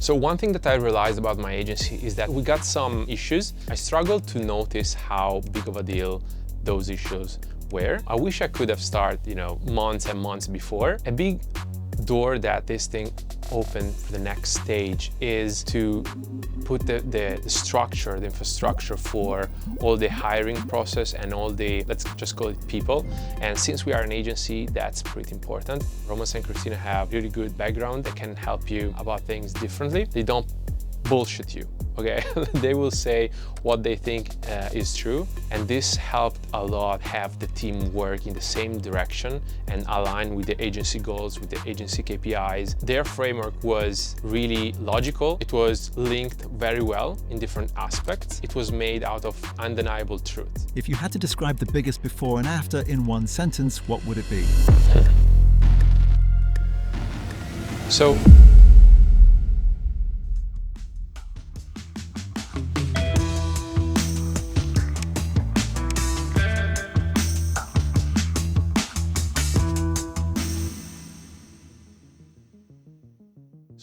So one thing that I realized about my agency is that we got some issues. I struggled to notice how big of a deal those issues were. I wish I could have started, months and months before. A big door that this thing opened for the next stage is to put the structure, the infrastructure for all the hiring process and all the, let's just call it people. And since we are an agency, that's pretty important. Romans and Christina have really good background. They can help you about things differently. They don't bullshit you, okay? They will say what they think is true. And this helped a lot have the team work in the same direction and align with the agency goals, with the agency KPIs. Their framework was really logical. It was linked very well in different aspects. It was made out of undeniable truth. If you had to describe the biggest before and after in one sentence, what would it be? So,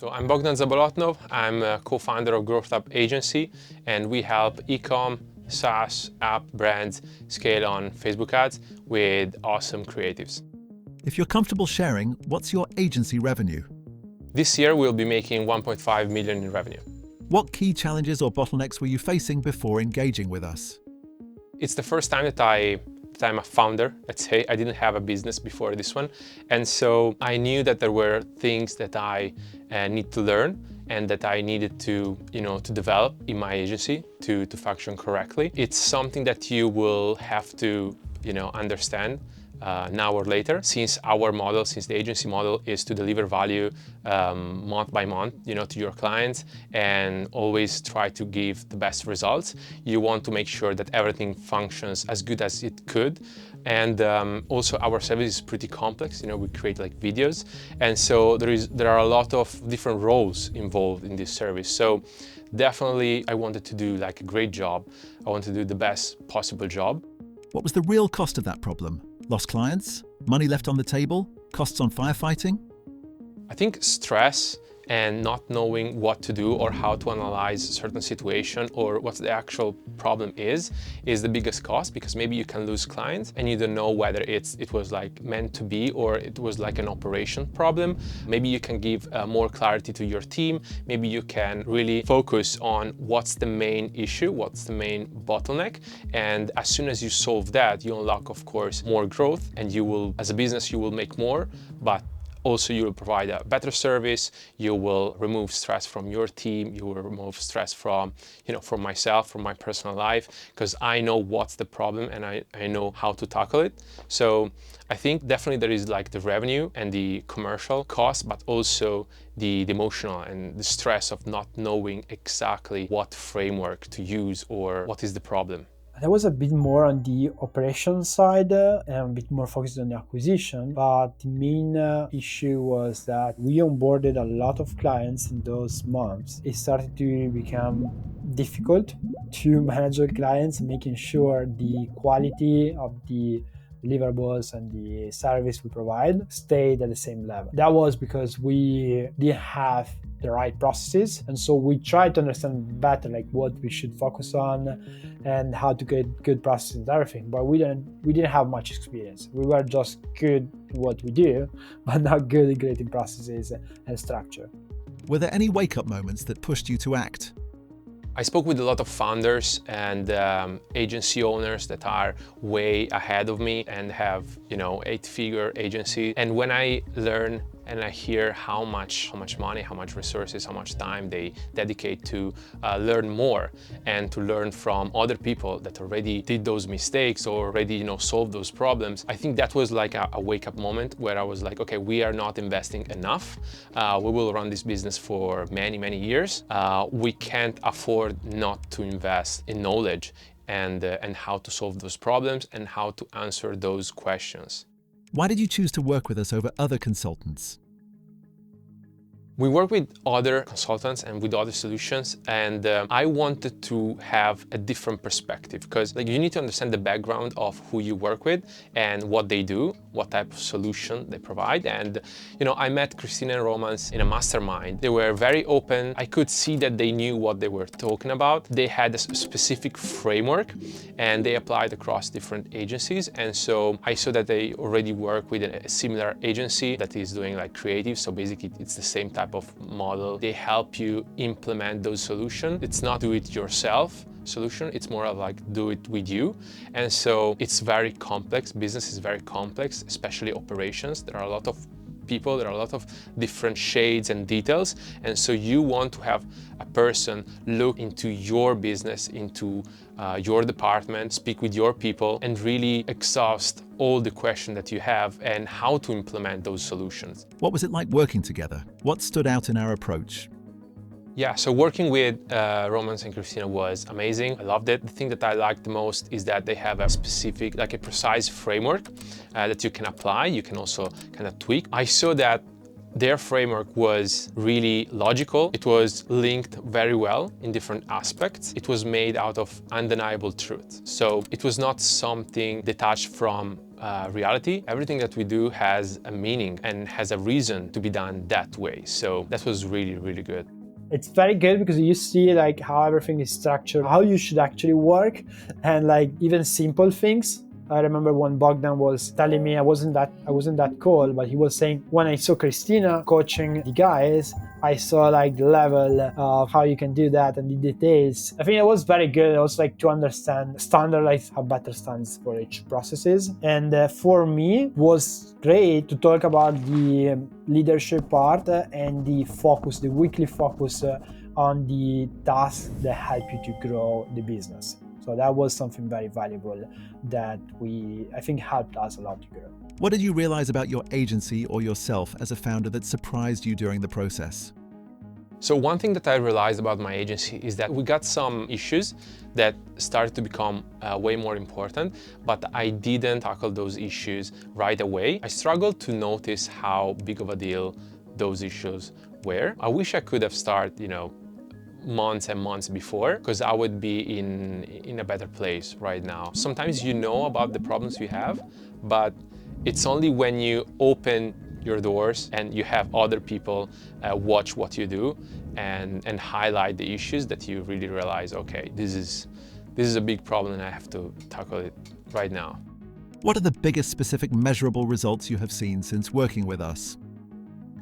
I'm Bogdan Zabolotnov. I'm a co-founder of Growthub agency, and we help e-com, SaaS, app brands scale on Facebook ads with awesome creatives. If you're comfortable sharing, what's your agency revenue? This year, we'll be making 1.5 million in revenue. What key challenges or bottlenecks were you facing before engaging with us? It's the first time that I'm a founder, let's say. I didn't have a business before this one. And so I knew that there were things that I need to learn and that I needed to, to develop in my agency to function correctly. It's something that you will have to, understand now or later, since the agency model is to deliver value month by month, to your clients and always try to give the best results. You want to make sure that everything functions as good as it could. And also our service is pretty complex. We create videos. And so there are a lot of different roles involved in this service. So definitely I wanted to do a great job. I want to do the best possible job. What was the real cost of that problem? Lost clients? Money left on the table? Costs on firefighting? I think stress and not knowing what to do or how to analyze a certain situation or what the actual problem is the biggest cost, because maybe you can lose clients and you don't know whether it was meant to be or it was an operation problem. Maybe you can give more clarity to your team. Maybe you can really focus on what's the main issue, what's the main bottleneck. And as soon as you solve that, you unlock, of course, more growth, and you will, as a business, you will make more, but also, you will provide a better service. You will remove stress from your team. You will remove stress from, from myself, from my personal life, because I know what's the problem and I know how to tackle it. So I think definitely there is the revenue and the commercial cost, but also the emotional and the stress of not knowing exactly what framework to use or what is the problem. There was a bit more on the operation side and a bit more focused on the acquisition, but the main issue was that we onboarded a lot of clients in those months. It started to become difficult to manage the clients, making sure the quality of the deliverables and the service we provide stayed at the same level. That was because we didn't have the right processes, and so we tried to understand better what we should focus on and how to get good processes and everything, but we didn't have much experience. We were just good at what we do, but not good at creating processes and structure. Were there any wake-up moments that pushed you to act? I spoke with a lot of founders and agency owners that are way ahead of me and have, 8-figure agency. And when I learn and I hear how much money, how much resources, how much time they dedicate to learn more and to learn from other people that already did those mistakes or already, solved those problems, I think that was a wake-up moment where I was okay, we are not investing enough. We will run this business for many, many years. We can't afford not to invest in knowledge and how to solve those problems and how to answer those questions. Why did you choose to work with us over other consultants? We work with other consultants and with other solutions, and I wanted to have a different perspective because you need to understand the background of who you work with and what they do. what type of solution they provide. And I met Christina and Romans in a mastermind. They were very open. I could see that they knew what they were talking about. They had a specific framework and they applied across different agencies. And so I saw that they already work with a similar agency that is doing like creative. So basically it's the same type of model. They help you implement those solutions. It's not do it yourself solution, it's more of like do it with you. And so it's very complex. Business is very complex, especially operations. There are a lot of people, there are a lot of different shades and details. And so you want to have a person look into your business, into your department, speak with your people, and really exhaust all the questions that you have and how to implement those solutions. What was it like working together? What stood out in our approach? Yeah, so working with Romans and Christina was amazing. I loved it. The thing that I liked the most is that they have a specific, like a precise framework that you can apply. You can also kind of tweak. I saw that their framework was really logical. It was linked very well in different aspects. It was made out of undeniable truth. So it was not something detached from reality. Everything that we do has a meaning and has a reason to be done that way. So that was really, really good. It's very good because you see like how everything is structured, how you should actually work, and like even simple things. I remember when Bogdan was telling me I wasn't that cool, but he was saying when I saw Christina coaching the guys, I saw like the level of how you can do that and the details. I think it was very good. It was like to understand, standardize, have better standards for each processes. And for me, it was great to talk about the leadership part and the focus, the weekly focus on the tasks that help you to grow the business. So that was something very valuable that I think helped us a lot to grow. What did you realize about your agency or yourself as a founder that surprised you during the process? So one thing that I realized about my agency is that we got some issues that started to become way more important, but I didn't tackle those issues right away. I struggled to notice how big of a deal those issues were. I wish I could have started, months and months before, because I would be in a better place right now. Sometimes you know about the problems you have, but it's only when you open your doors and you have other people watch what you do and highlight the issues that you really realize, okay, this is a big problem and I have to tackle it right now. What are the biggest specific measurable results you have seen since working with us?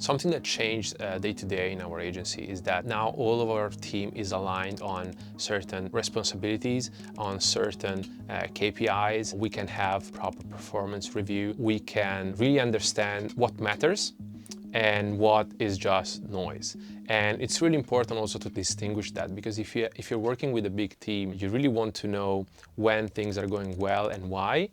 Something that changed day to day in our agency is that now all of our team is aligned on certain responsibilities, on certain KPIs. We can have proper performance review. We can really understand what matters and what is just noise. And it's really important also to distinguish that, because if you're working with a big team, you really want to know when things are going well and why.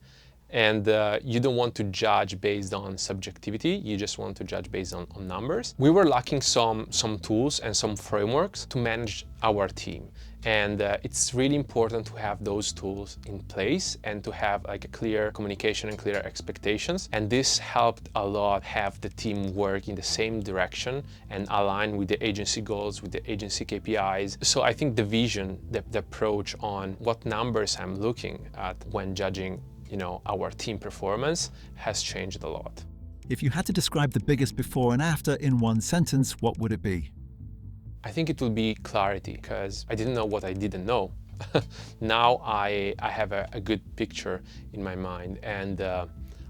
And you don't want to judge based on subjectivity, you just want to judge based on numbers. We were lacking some tools and some frameworks to manage our team. And it's really important to have those tools in place and to have like a clear communication and clear expectations. And this helped a lot have the team work in the same direction and align with the agency goals, with the agency KPIs. So I think the vision, the approach on what numbers I'm looking at when judging our team performance has changed a lot. If you had to describe the biggest before and after in one sentence, what would it be? I think it will be clarity, because I didn't know what I didn't know. Now I have a good picture in my mind, and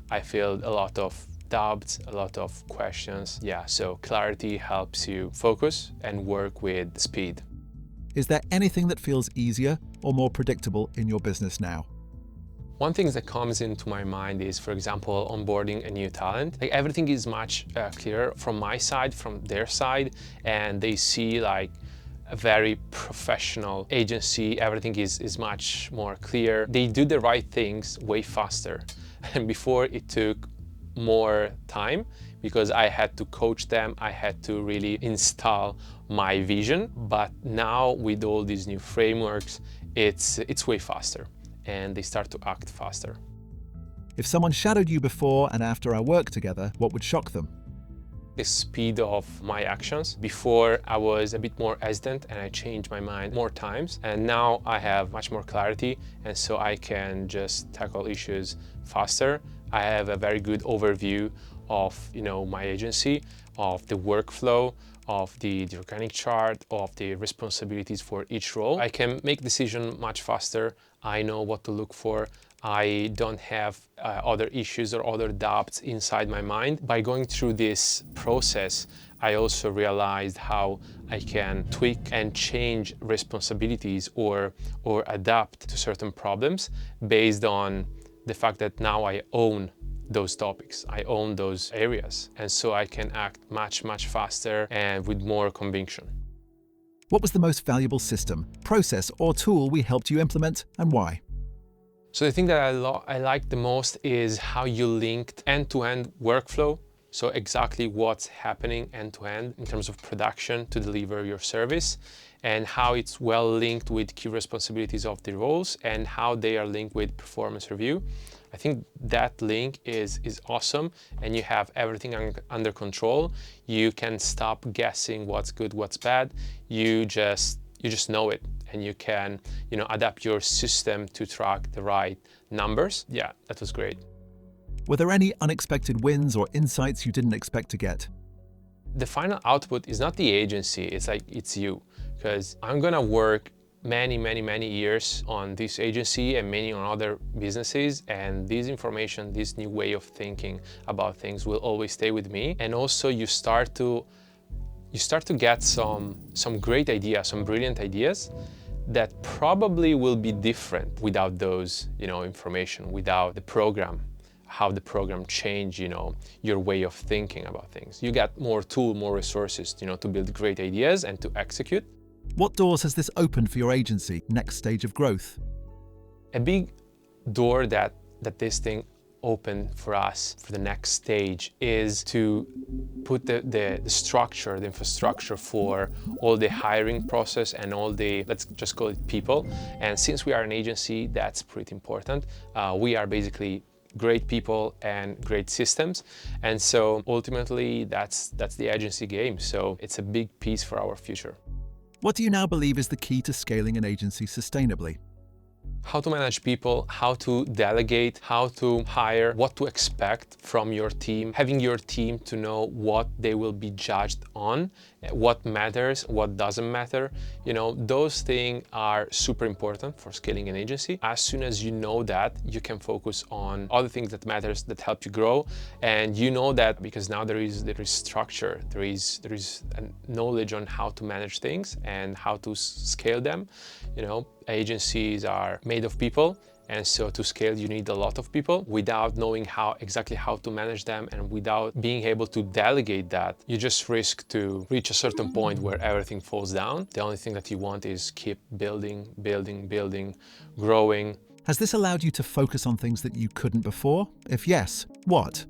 I feel a lot of doubts, a lot of questions. Yeah, so clarity helps you focus and work with speed. Is there anything that feels easier or more predictable in your business now? One thing that comes into my mind is, for example, onboarding a new talent. Like everything is much clearer from my side, from their side, and they see like a very professional agency. Everything is much more clear. They do the right things way faster. And before it took more time because I had to coach them, I had to really install my vision. But now with all these new frameworks, it's way faster, and they start to act faster. If someone shadowed you before and after our work together, what would shock them? The speed of my actions. Before I was a bit more hesitant and I changed my mind more times, and now I have much more clarity, and so I can just tackle issues faster I have a very good overview of, my agency, of the workflow, of the organic chart, of the responsibilities for each role. I can make decisions much faster. I know what to look for. I don't have other issues or other doubts inside my mind. By going through this process, I also realized how I can tweak and change responsibilities or adapt to certain problems based on the fact that now I own those topics, I own those areas, and so I can act much faster and with more conviction. What was the most valuable system, process, or tool we helped you implement, and why? So the thing that I like the most is how you linked end-to-end workflow. So exactly what's happening end-to-end in terms of production to deliver your service, and how it's well linked with key responsibilities of the roles and how they are linked with performance review. I think that link is awesome, and you have everything under control. You can stop guessing what's good, what's bad. You just know it, and you can adapt your system to track the right numbers. Yeah, that was great. Were there any unexpected wins or insights you didn't expect to get? The final output is not the agency, it's you. Because I'm gonna work many years on this agency and many on other businesses, and this information, this new way of thinking about things will always stay with me. And also you start to get some great ideas, some brilliant ideas that probably will be different without those, information, without the program, how the program changed, your way of thinking about things. You get more tools, more resources, to build great ideas and to execute. What doors has this opened for your agency, next stage of growth? A big door that this thing opened for us for the next stage is to put the structure, the infrastructure for all the hiring process and all the, let's just call it people. And since we are an agency, that's pretty important. We are basically great people and great systems. And so ultimately that's the agency game. So it's a big piece for our future. What do you now believe is the key to scaling an agency sustainably? How to manage people, how to delegate, how to hire, what to expect from your team, having your team to know what they will be judged on, what matters, what doesn't matter. Those things are super important for scaling an agency. As soon as you know that, you can focus on other things that matters, that help you grow. And you know that because now there is structure, there is a knowledge on how to manage things and how to scale them. Agencies are made of people, and so to scale you need a lot of people. Without knowing exactly how to manage them and without being able to delegate that, you just risk to reach a certain point where everything falls down. The only thing that you want is keep building, growing. Has this allowed you to focus on things that you couldn't before? If yes, what?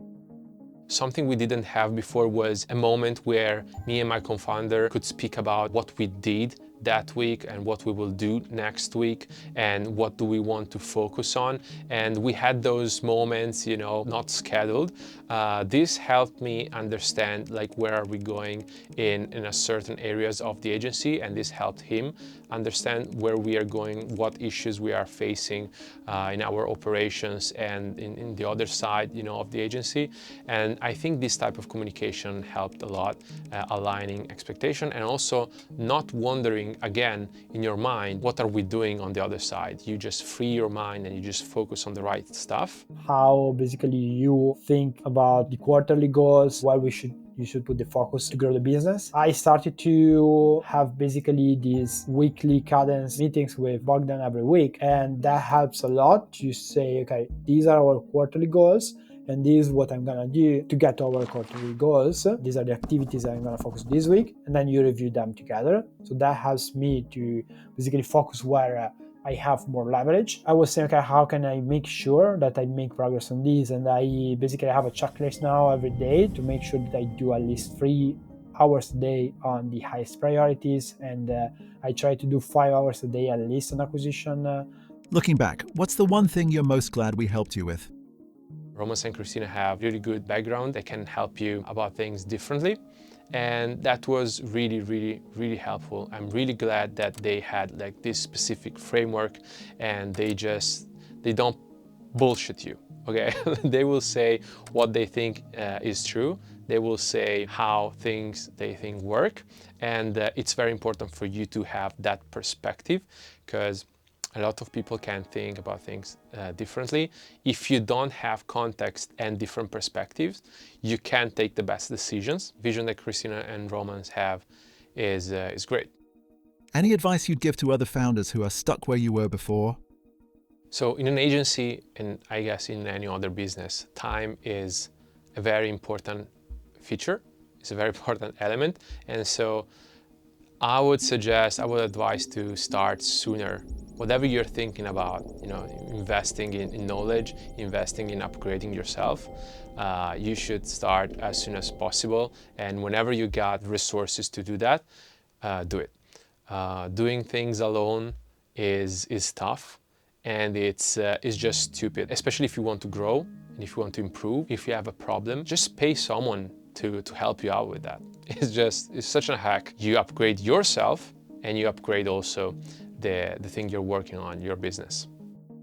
Something we didn't have before was a moment where me and my co-founder could speak about what we did that week and what we will do next week and what do we want to focus on. And we had those moments, not scheduled. This helped me understand where are we going in a certain areas of the agency, and this helped him understand where we are going, what issues we are facing in our operations and in the other side, of the agency. And I think this type of communication helped a lot, aligning expectation and also not wondering again in your mind, what are we doing on the other side? You just free your mind and you just focus on the right stuff. How basically you think about the quarterly goals, where you should put the focus to grow the business. I started to have basically these weekly cadence meetings with Bogdan every week, and that helps a lot to say, okay, these are our quarterly goals, and this is what I'm gonna do to get to our quarterly goals. These are the activities I'm gonna focus this week, and then you review them together. So that helps me to basically focus where I have more leverage. I was saying, okay, how can I make sure that I make progress on this? And I basically have a checklist now every day to make sure that I do at least 3 hours a day on the highest priorities, and I try to do 5 hours a day at least on acquisition. Looking back, what's the one thing you're most glad we helped you with? Romans and Christina have really good background. They can help you about things differently. And that was really helpful. I'm really glad that they had this specific framework, and they don't bullshit you. Okay, they will say what they think is true. They will say how things they think work, and it's very important for you to have that perspective, because a lot of people can think about things differently. If you don't have context and different perspectives, you can't take the best decisions. Vision that Christina and Romans have is great. Any advice you'd give to other founders who are stuck where you were before? So in an agency, and I guess in any other business, time is a very important feature. It's a very important element. And so I would advise to start sooner. Whatever you're thinking about, investing in knowledge, investing in upgrading yourself, you should start as soon as possible. And whenever you got resources to do that, do it. Doing things alone is tough. And it's just stupid, especially if you want to grow and if you want to improve. If you have a problem, just pay someone to help you out with that. It's such a hack. You upgrade yourself and you upgrade also the thing you're working on, your business.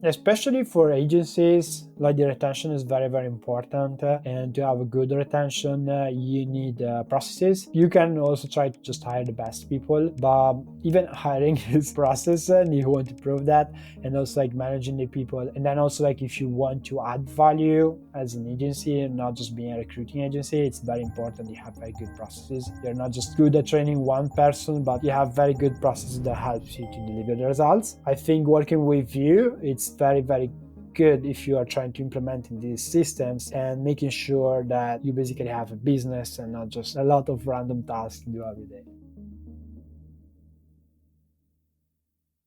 Especially for agencies, like the retention is very, very important. And to have a good retention, you need processes. You can also try to just hire the best people, but even hiring is process and you want to prove that. And also like managing the people. And then also like if you want to add value as an agency and not just being a recruiting agency, it's very important you have very good processes. You're not just good at training one person, but you have very good processes that helps you to deliver the results. I think working with you, it's very, very good if you are trying to implement in these systems and making sure that you basically have a business and not just a lot of random tasks to do every day.